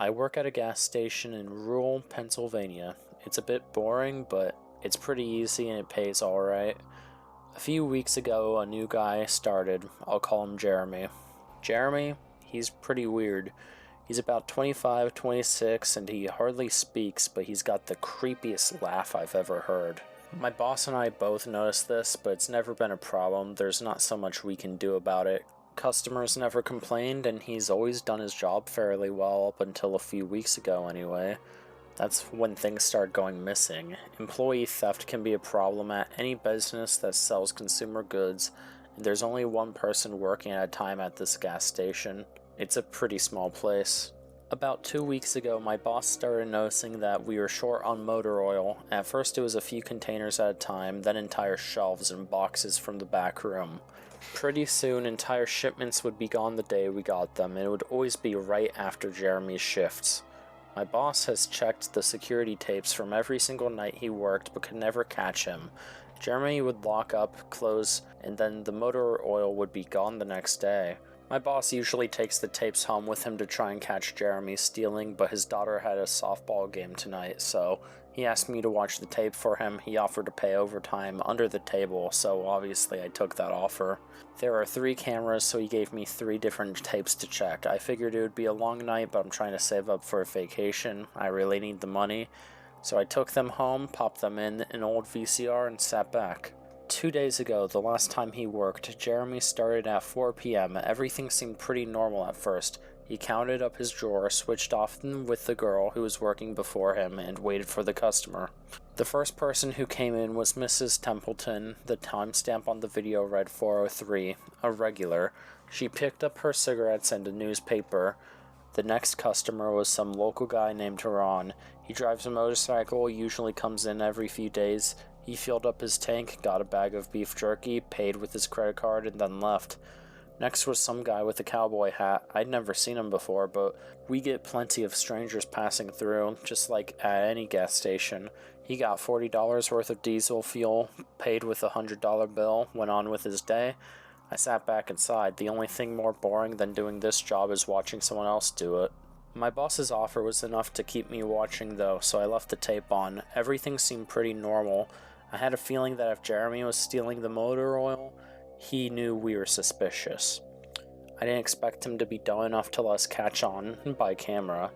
I work at a gas station in rural Pennsylvania. It's a bit boring, but it's pretty easy and it pays alright. A few weeks ago, a new guy started. I'll call him Jeremy. Jeremy, he's pretty weird. He's about 25, 26, and he hardly speaks, but he's got the creepiest laugh I've ever heard. My boss and I both noticed this, but it's never been a problem. There's not so much we can do about it. Customers never complained, and he's always done his job fairly well up until a few weeks ago anyway. That's when things start going missing. Employee theft can be a problem at any business that sells consumer goods, and there's only one person working at a time at this gas station. It's a pretty small place. About 2 weeks ago, my boss started noticing that we were short on motor oil. At first it was a few containers at a time, then entire shelves and boxes from the back room. Pretty soon, entire shipments would be gone the day we got them, and it would always be right after Jeremy's shifts. My boss has checked the security tapes from every single night he worked, but could never catch him. Jeremy would lock up, close, and then the motor oil would be gone the next day. My boss usually takes the tapes home with him to try and catch Jeremy stealing, but his daughter had a softball game tonight, so he asked me to watch the tape for him. He offered to pay overtime under the table, so obviously I took that offer. There are 3 cameras, so he gave me 3 different tapes to check. I figured it would be a long night, but I'm trying to save up for a vacation. I really need the money. So I took them home, popped them in an old VCR, and sat back. 2 days ago, the last time he worked, Jeremy started at 4 p.m. Everything seemed pretty normal at first. He counted up his drawer, switched off with the girl who was working before him, and waited for the customer. The first person who came in was Mrs. Templeton. The timestamp on the video read 4:03, a regular. She picked up her cigarettes and a newspaper. The next customer was some local guy named Ron. He drives a motorcycle, usually comes in every few days. He filled up his tank, got a bag of beef jerky, paid with his credit card, and then left. Next was some guy with a cowboy hat. I'd never seen him before, but we get plenty of strangers passing through, just like at any gas station. He got $40 worth of diesel fuel, paid with a $100 bill, went on with his day. I sat back inside. The only thing more boring than doing this job is watching someone else do it. My boss's offer was enough to keep me watching though, so I left the tape on. Everything seemed pretty normal. I had a feeling that if Jeremy was stealing the motor oil, he knew we were suspicious. I didn't expect him to be dumb enough to let us catch on by camera.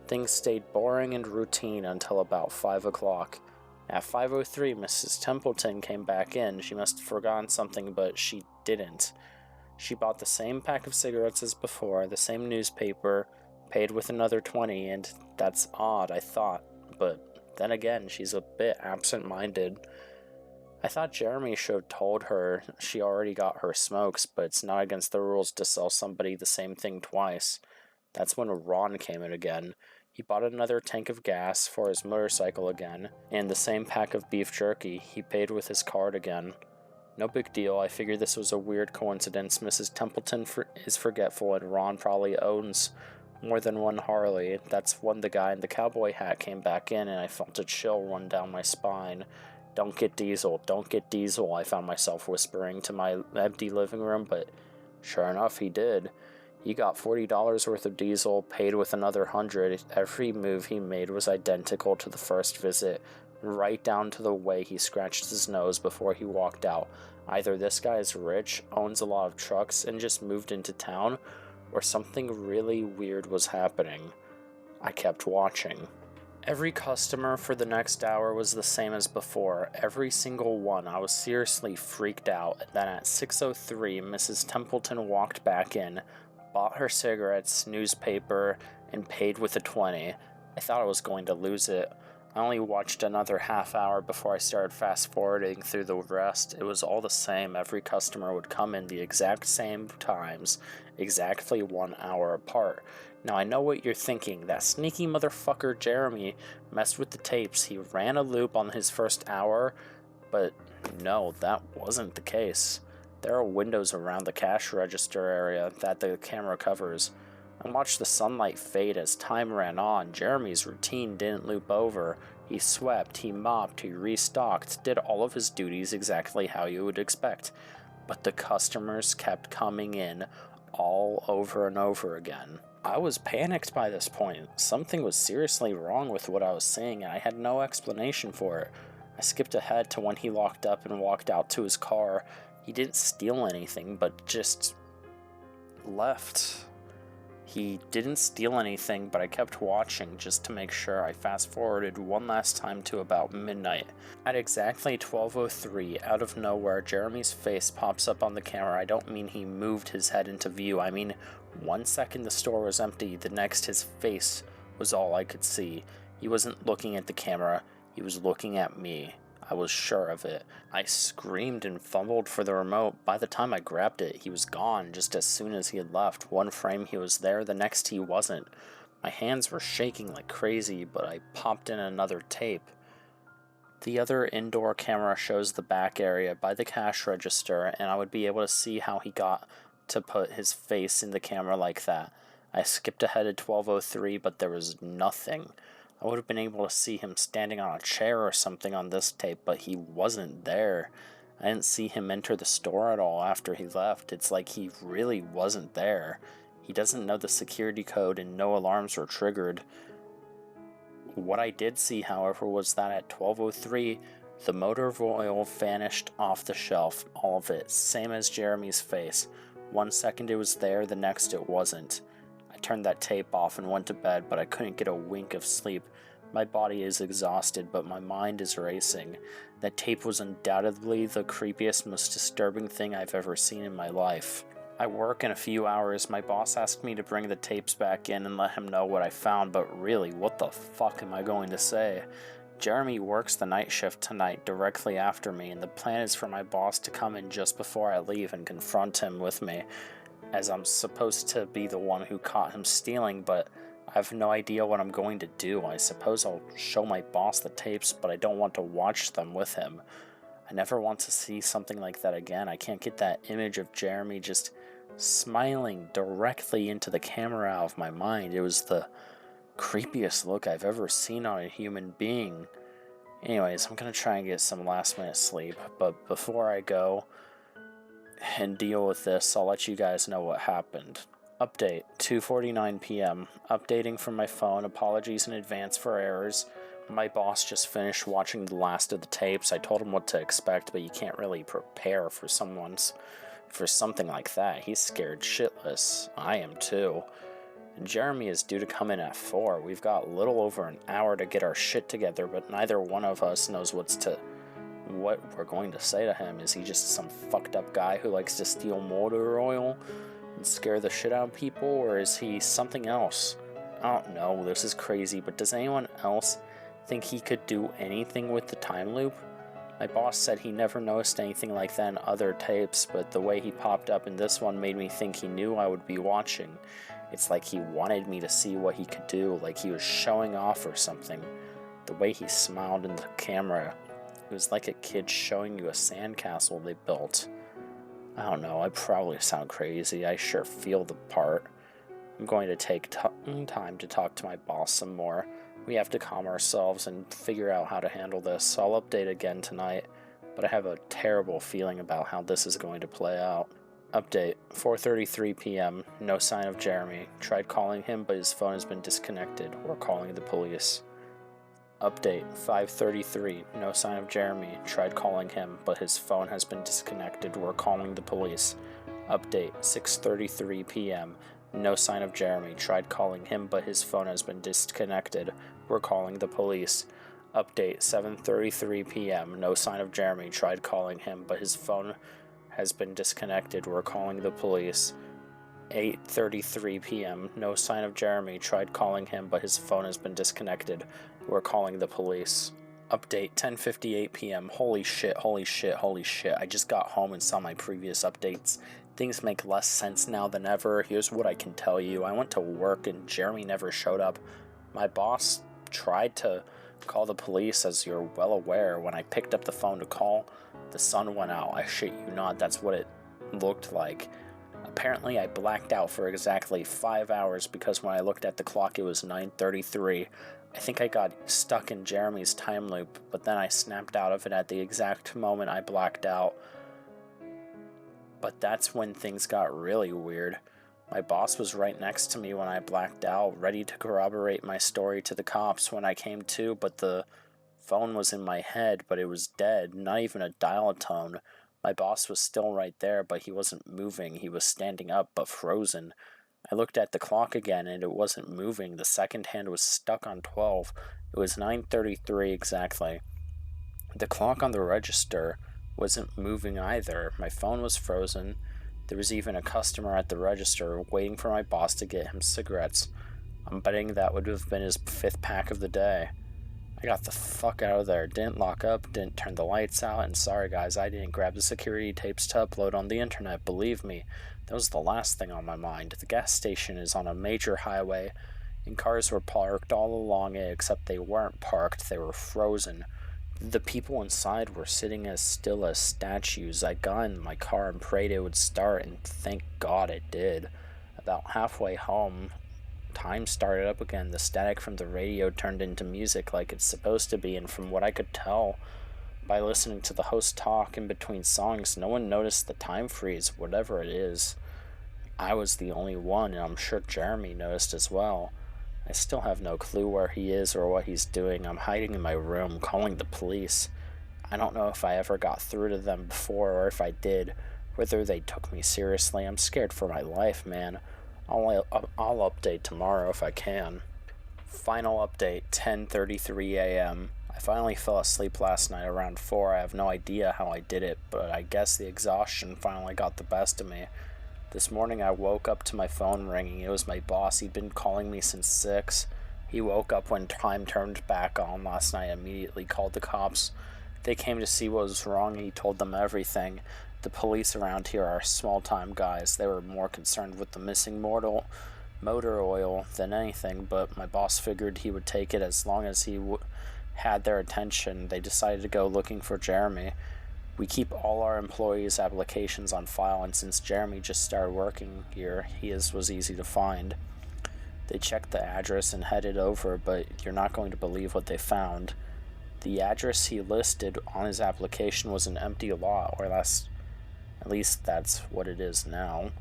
Things stayed boring and routine until about 5 o'clock. At 5:03, Mrs. Templeton came back in. She must have forgotten something, but she didn't. She bought the same pack of cigarettes as before, the same newspaper, paid with another 20, and that's odd, I thought, but then again, she's a bit absent-minded. I thought Jeremy should have told her she already got her smokes, but it's not against the rules to sell somebody the same thing twice. That's when Ron came in again. He bought another tank of gas for his motorcycle again, and the same pack of beef jerky. He paid with his card again. No big deal, I figured this was a weird coincidence. Mrs. Templeton is forgetful, and Ron probably owns more than one Harley. That's when the guy in the cowboy hat came back in, and I felt a chill run down my spine. Don't get diesel, don't get diesel, I found myself whispering to my empty living room, but sure enough, he did. He got $40 worth of diesel, paid with another $100. Every move he made was identical to the first visit, right down to the way he scratched his nose before he walked out. Either this guy is rich, owns a lot of trucks, and just moved into town, or something really weird was happening. I kept watching. Every customer for the next hour was the same as before, every single one. I was seriously freaked out. Then at 6:03, Mrs. Templeton walked back in, bought her cigarettes, newspaper, and paid with a 20. I thought I was going to lose it. I only watched another half hour before I started fast-forwarding through the rest. It was all the same. Every customer would come in the exact same times, exactly 1 hour apart. Now I know what you're thinking. That sneaky motherfucker Jeremy messed with the tapes. He ran a loop on his first hour, but no, that wasn't the case. There are windows around the cash register area that the camera covers. I watched the sunlight fade as time ran on. Jeremy's routine didn't loop over. He swept, he mopped, he restocked, did all of his duties exactly how you would expect. But the customers kept coming in all over and over again. I was panicked by this point. Something was seriously wrong with what I was seeing, and I had no explanation for it. I skipped ahead to when he locked up and walked out to his car. He didn't steal anything, but just left. He didn't steal anything, but I kept watching just to make sure. I fast-forwarded one last time to about midnight. At exactly 12:03, out of nowhere, Jeremy's face pops up on the camera. I don't mean he moved his head into view. I mean, 1 second the store was empty, the next his face was all I could see. He wasn't looking at the camera, he was looking at me. I was sure of it. I screamed and fumbled for the remote. By the time I grabbed it, he was gone just as soon as he had left. One frame he was there, the next he wasn't. My hands were shaking like crazy, but I popped in another tape. The other indoor camera shows the back area by the cash register, and I would be able to see how he got to put his face in the camera like that. I skipped ahead at 12:03, but there was nothing. I would have been able to see him standing on a chair or something on this tape, but he wasn't there. I didn't see him enter the store at all after he left. It's like he really wasn't there. He doesn't know the security code and no alarms were triggered. What I did see, however, was that at 12:03, the motor of oil vanished off the shelf, all of it, same as Jeremy's face. 1 second it was there, the next it wasn't. I turned that tape off and went to bed, but I couldn't get a wink of sleep. My body is exhausted, but my mind is racing. That tape was undoubtedly the creepiest, most disturbing thing I've ever seen in my life. I work in a few hours. My boss asked me to bring the tapes back in and let him know what I found, but really, what the fuck am I going to say? Jeremy works the night shift tonight directly after me, and the plan is for my boss to come in just before I leave and confront him with me, as I'm supposed to be the one who caught him stealing, but I have no idea what I'm going to do. I suppose I'll show my boss the tapes, but I don't want to watch them with him. I never want to see something like that again. I can't get that image of Jeremy just smiling directly into the camera out of my mind. It was the creepiest look I've ever seen on a human being. Anyways, I'm gonna try and get some last minute sleep, but before I go and deal with this, I'll let you guys know what happened. Update, 2:49 p.m. Updating from my phone. Apologies in advance for errors. My boss just finished watching the last of the tapes. I told him what to expect, but you can't really prepare for something like that. He's scared shitless. I am too. And Jeremy is due to come in at 4. We've got a little over an hour to get our shit together, but neither one of us knows what we're going to say to him. Is he just some fucked up guy who likes to steal motor oil and scare the shit out of people, or is he something else? I don't know, this is crazy, but does anyone else think he could do anything with the time loop? My boss said he never noticed anything like that in other tapes, but the way he popped up in this one made me think he knew I would be watching. It's like he wanted me to see what he could do, like he was showing off or something. The way he smiled in the camera, it was like a kid showing you a sandcastle they built. I don't know, I probably sound crazy. I sure feel the part. I'm going to take time to talk to my boss some more. We have to calm ourselves and figure out how to handle this. I'll update again tonight, but I have a terrible feeling about how this is going to play out. Update, 4:33 p.m. No sign of Jeremy. Tried calling him, but his phone has been disconnected. We're calling the police. Update, 5:33. No sign of Jeremy. Tried calling him, but his phone has been disconnected. We're calling the police. Update, 6:33 p.m. No sign of Jeremy. Tried calling him, but his phone has been disconnected. We're calling the police. Update, 7:33 p.m. No sign of Jeremy. Tried calling him, but his phone has been disconnected. We're calling the police. 8:33 p.m. No sign of Jeremy. Tried calling him, but his phone has been disconnected. We're calling the police. Update, 10:58 p.m. Holy shit, holy shit, holy shit. I just got home and saw my previous updates. Things make less sense now than ever. Here's what I can tell you. I went to work and Jeremy never showed up. My boss tried to call the police, as you're well aware. When I picked up the phone to call, the sun went out. I shit you not, that's what it looked like. Apparently I blacked out for exactly 5 hours because when I looked at the clock it was 9:33. I think I got stuck in Jeremy's time loop, but then I snapped out of it at the exact moment I blacked out. But that's when things got really weird. My boss was right next to me when I blacked out, ready to corroborate my story to the cops when I came to, but the phone was in my head, but it was dead, not even a dial tone. My boss was still right there, but he wasn't moving. He was standing up, but frozen. I looked at the clock again, and it wasn't moving. The second hand was stuck on 12. It was 9:33 exactly. The clock on the register wasn't moving either. My phone was frozen. There was even a customer at the register waiting for my boss to get him cigarettes. I'm betting that would have been his 5th pack of the day. I got the fuck out of there, didn't lock up, didn't turn the lights out, and sorry guys, I didn't grab the security tapes to upload on the internet, believe me. That was the last thing on my mind. The gas station is on a major highway, and cars were parked all along it, except they weren't parked, they were frozen. The people inside were sitting as still as statues. I got in my car and prayed it would start, and thank God it did. About halfway home, time started up again. The static from the radio turned into music like it's supposed to be, and from what I could tell by listening to the host talk in between songs, no one noticed the time freeze, whatever it is. I was the only one, and I'm sure Jeremy noticed as well. I still have no clue where he is or what he's doing. I'm hiding in my room, calling the police. I don't know if I ever got through to them before, or if I did, whether they took me seriously. I'm scared for my life, man. I'll update tomorrow if I can. Final update, 10:33 a.m. I finally fell asleep last night around 4. I have no idea how I did it, but I guess the exhaustion finally got the best of me. This morning I woke up to my phone ringing. It was my boss. He'd been calling me since 6. He woke up when time turned back on last night and immediately called the cops. They came to see what was wrong and he told them everything. The police around here are small-time guys. They were more concerned with the missing motor oil than anything, but my boss figured he would take it as long as he had their attention. They decided to go looking for Jeremy. We keep all our employees' applications on file, and since Jeremy just started working here, his was easy to find. They checked the address and headed over, but you're not going to believe what they found. The address he listed on his application was an empty lot, or at least that's what it is now.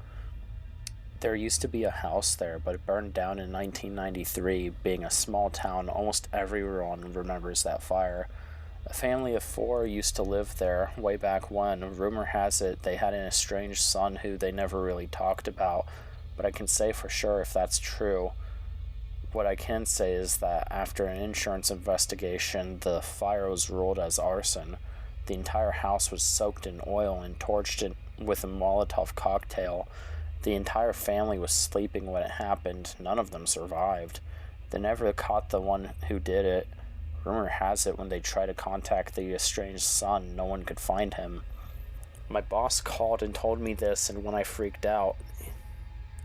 There used to be a house there, but it burned down in 1993. Being a small town, almost everyone remembers that fire. A family of 4 used to live there way back when. Rumor has it they had an estranged son who they never really talked about, but I can say for sure if that's true. What I can say is that after an insurance investigation, the fire was ruled as arson. The entire house was soaked in oil and torched with a Molotov cocktail. The entire family was sleeping when it happened. None of them survived. They never caught the one who did it. Rumor has it when they tried to contact the estranged son, no one could find him. My boss called and told me this, and when I freaked out,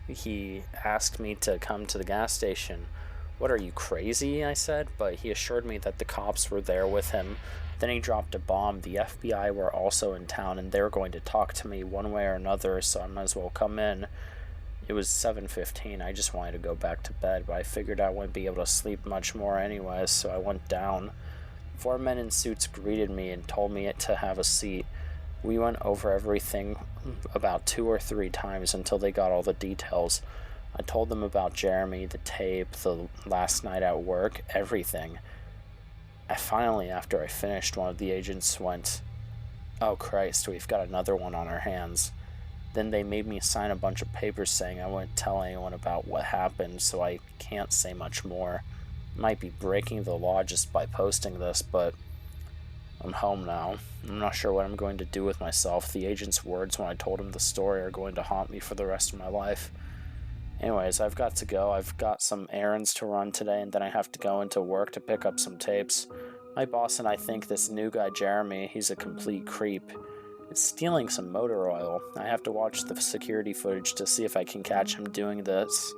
he asked me to come to the gas station. "What, are you crazy?" I said, but he assured me that the cops were there with him. Then he dropped a bomb. The FBI were also in town, and they were going to talk to me one way or another, so I might as well come in. It was 7:15. I just wanted to go back to bed, but I figured I wouldn't be able to sleep much more anyways, so I went down. 4 men in suits greeted me and told me to have a seat. We went over everything about 2 or 3 times until they got all the details. I told them about Jeremy, the tape, the last night at work, everything. Finally, after I finished, one of the agents went, "Oh Christ, we've got another one on our hands." Then they made me sign a bunch of papers saying I wouldn't tell anyone about what happened, so I can't say much more. Might be breaking the law just by posting this, but I'm home now. I'm not sure what I'm going to do with myself. The agent's words when I told him the story are going to haunt me for the rest of my life. Anyways, I've got to go. I've got some errands to run today, and then I have to go into work to pick up some tapes. My boss and I think this new guy, Jeremy, he's a complete creep. It's stealing some motor oil. I have to watch the security footage to see if I can catch him doing this.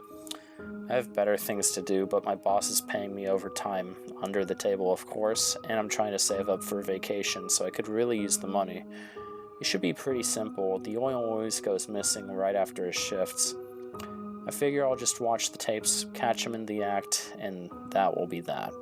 I have better things to do, but my boss is paying me overtime, under the table of course, and I'm trying to save up for vacation, so I could really use the money. It should be pretty simple. The oil always goes missing right after his shifts. I figure I'll just watch the tapes, catch him in the act, and that will be that.